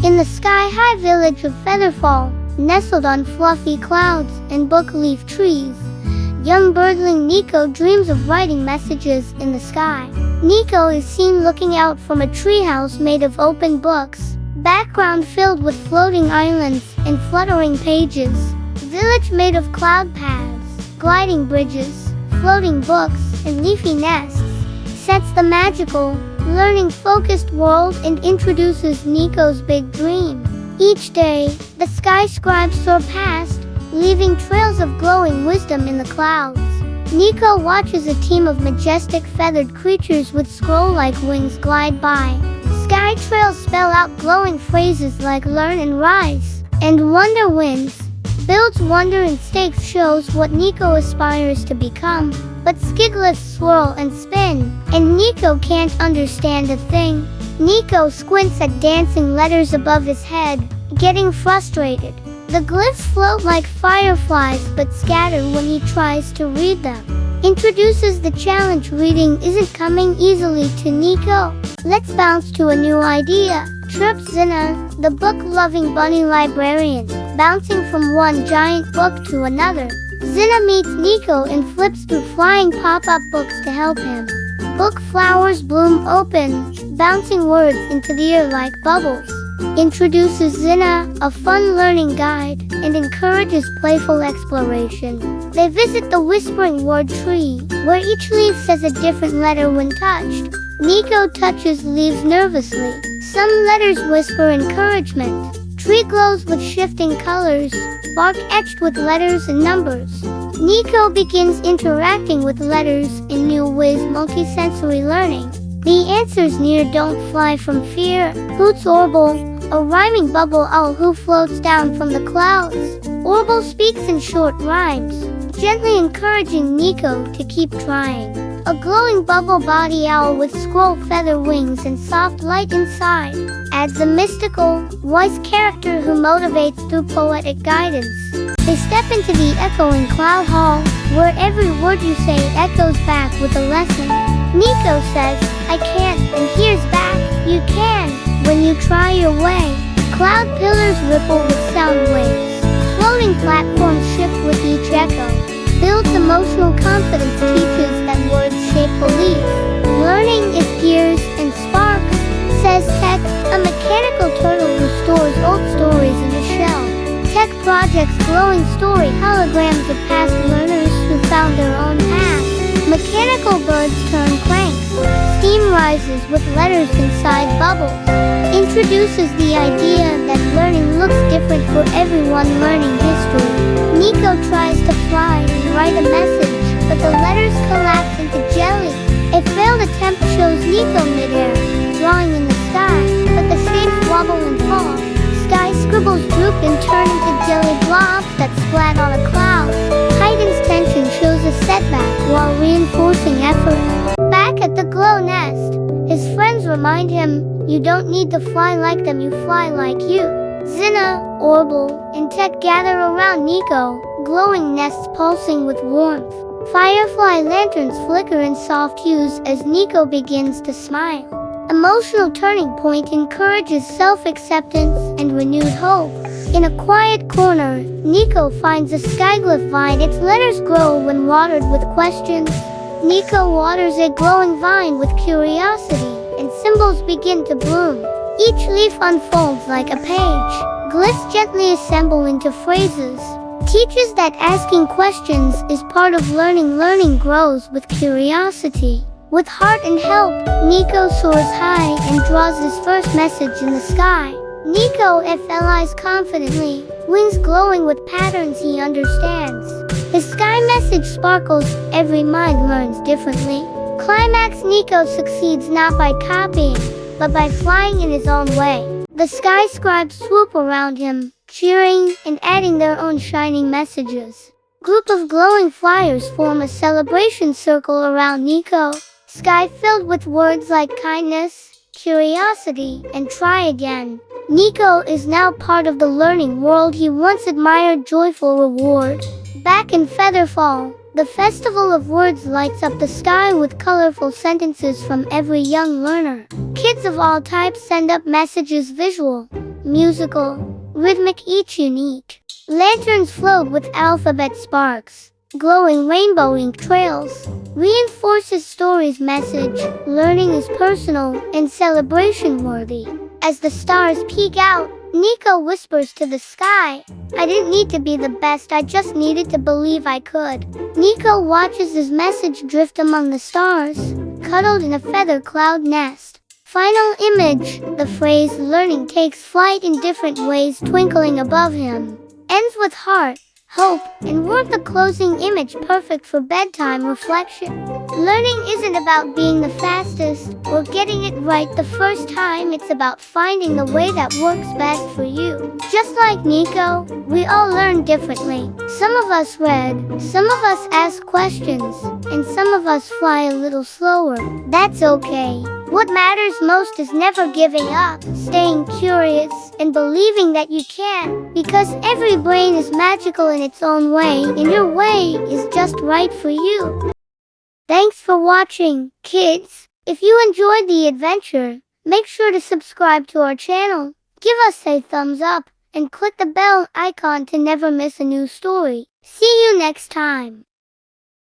In the sky-high village of Featherfall, nestled on fluffy clouds and book-leaf trees, young birdling Niko dreams of writing messages in the sky. Niko is seen looking out from a treehouse made of open books, background filled with floating islands and fluttering pages. Village made of cloud paths, gliding bridges, floating books, and leafy nests, sets the magical, learning-focused world and introduces Niko's big dream. Each day, the Sky Scribes soar past, leaving trails of glowing wisdom in the clouds. Niko watches a team of majestic feathered creatures with scroll-like wings glide by. Sky trails spell out glowing phrases like learn and rise, and wonder wins. Builds wonder and stakes shows what Niko aspires to become. But Skyglyphs swirl and spin, and Niko can't understand a thing. Niko squints at dancing letters above his head, getting frustrated. The glyphs float like fireflies but scatter when he tries to read them. Introduces the challenge reading isn't coming easily to Niko. Let's bounce to a new idea. Chirps Zinna, the book-loving bunny librarian, bouncing from one giant book to another. Zinna meets Niko and flips through flying pop-up books to help him. Book flowers bloom open, bouncing words into the air like bubbles. Introduces Zinna, a fun learning guide, and encourages playful exploration. They visit the whispering word tree, where each leaf says a different letter when touched. Niko touches leaves nervously. Some letters whisper encouragement. Tree glows with shifting colors, bark etched with letters and numbers. Niko begins interacting with letters in new ways, multisensory learning. The answers near don't fly from fear, hoots Orbble, a rhyming bubble owl who floats down from the clouds. Orbble speaks in short rhymes, gently encouraging Niko to keep trying. A glowing bubble body owl with scroll feather wings and soft light inside adds a mystical, wise character who motivates through poetic guidance. They step into the echoing cloud hall, where every word you say echoes back with a lesson. Niko says, I can't, and hears back, you can, when you try your way. Cloud pillars ripple with sound waves. Floating platforms shift with each echo. Builds emotional confidence, teaches that words shape belief. Learning is gears and sparks, says Tekk, a mechanical turtle who stores old stories in a shell. Tekk projects glowing story holograms of past learners who found their own path. Mechanical birds turn cranks. Steam rises with letters inside bubbles. Introduces the idea that learning looks different for everyone learning history. Niko tries to fly and write a message, but the letters collapse into jelly. A failed attempt shows Niko midair, drawing in the sky, but the shapes wobble and fall. Sky scribbles droop and turn into jelly blobs that splat on a cloud. Heightened tension shows a setback while reinforcing effort. Back at the glow nest, his friends remind him, you don't need to fly like them, you fly like you. Zinna, Orbble, and Tekk gather around Niko, glowing nests pulsing with warmth. Firefly lanterns flicker in soft hues as Niko begins to smile. Emotional turning point encourages self-acceptance and renewed hope. In a quiet corner, Niko finds a skyglyph vine. Its letters grow when watered with questions. Niko waters a glowing vine with curiosity, and symbols begin to bloom. Each leaf unfolds like a page. Glyphs gently assemble into phrases. Teaches that asking questions is part of learning. Learning grows with curiosity. With heart and help, Niko soars high and draws his first message in the sky. Niko flies confidently, wings glowing with patterns he understands. His sky message sparkles, every mind learns differently. Climax, Niko succeeds not by copying, but by flying in his own way. The Sky Scribes swoop around him, cheering and adding their own shining messages. Group of glowing flyers form a celebration circle around Niko. Sky filled with words like kindness, curiosity, and try again. Niko is now part of the learning world he once admired. Joyful reward. Back in Featherfall, the Festival of Words lights up the sky with colorful sentences from every young learner. Kids of all types send up messages, visual, musical, rhythmic, each unique. Lanterns float with alphabet sparks. Glowing rainbow ink trails reinforces story's message. Learning is personal and celebration worthy. As the stars peek out, Niko whispers to the sky, "I didn't need to be the best, I just needed to believe I could." Niko watches his message drift among the stars, cuddled in a feather cloud nest. Final image, the phrase learning takes flight in different ways twinkling above him. Ends with heart, hope, and warmth, the closing image perfect for bedtime reflection. Learning isn't about being the fastest or getting it right the first time, it's about finding the way that works best for you. Just like Niko, we all learn differently. Some of us read, some of us ask questions, and some of us fly a little slower. That's okay. What matters most is never giving up, staying curious, and believing that you can, because every brain is magical in its own way, and your way is just right for you. Thanks for watching, kids. If you enjoyed the adventure, make sure to subscribe to our channel, give us a thumbs up, and click the bell icon to never miss a new story. See you next time.